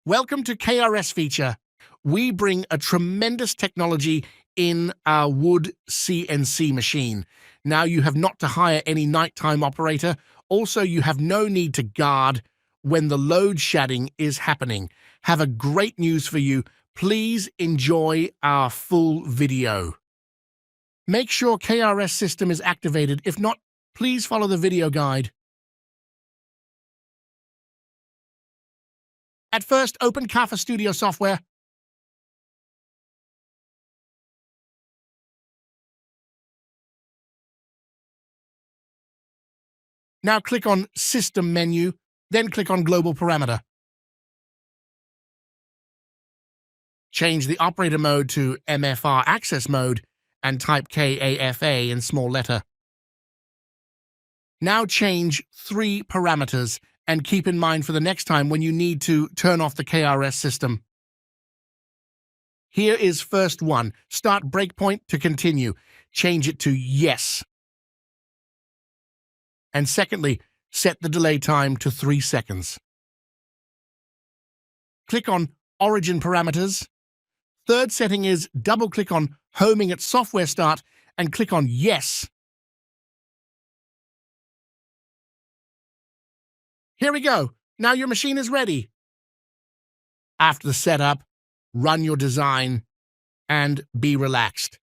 Welcome to KRS Feature. We bring a tremendous technology in our wood CNC machine. Now you have not to hire any nighttime operator. Also, you have no need to guard when the load shedding is happening. Have a great news for you. Please enjoy our full video. Make sure KRS system is activated. If not, please follow the video guide. At first, open KAFA Studio Software. Now click on System menu, then click on Global Parameter. Change the operator mode to MFR access mode and type KAFA in small letter. Now change 3 parameters and keep in mind for the next time when you need to turn off the KRS system. Here is first one. Start breakpoint to continue. Change it to yes. And secondly, set the delay time to 3 seconds. Click on Origin Parameters. Third setting is double-click on Homing at Software Start and click on Yes. Here we go. Now your machine is ready. After the setup, run your design and be relaxed.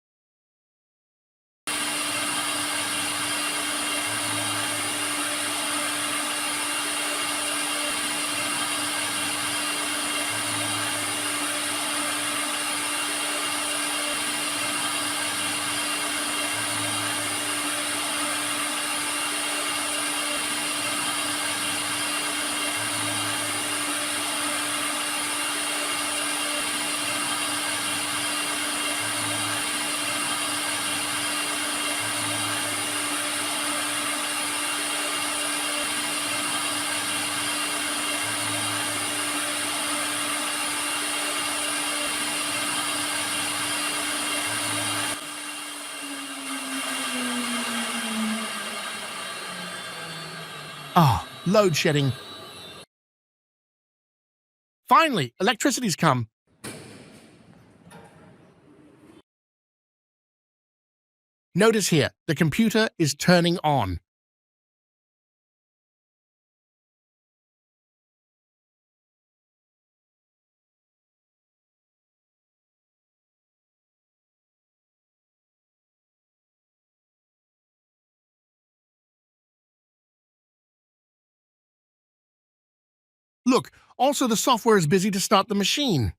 Oh, load shedding. Finally, electricity's come. Notice here, the computer is turning on. Look, also the software is busy to start the machine.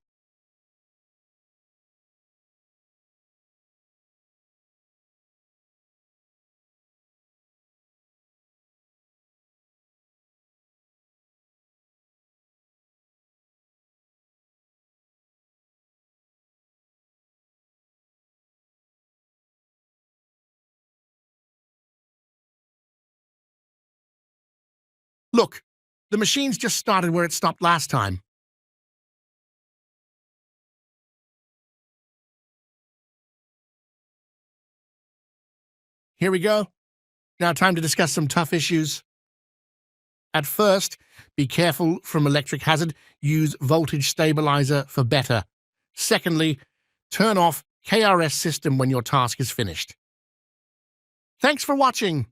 Look, the machine's just started where it stopped last time. Here we go. Now time to discuss some tough issues. At first, be careful from electric hazard. Use voltage stabilizer for better. Secondly, turn off KRS system when your task is finished. Thanks for watching.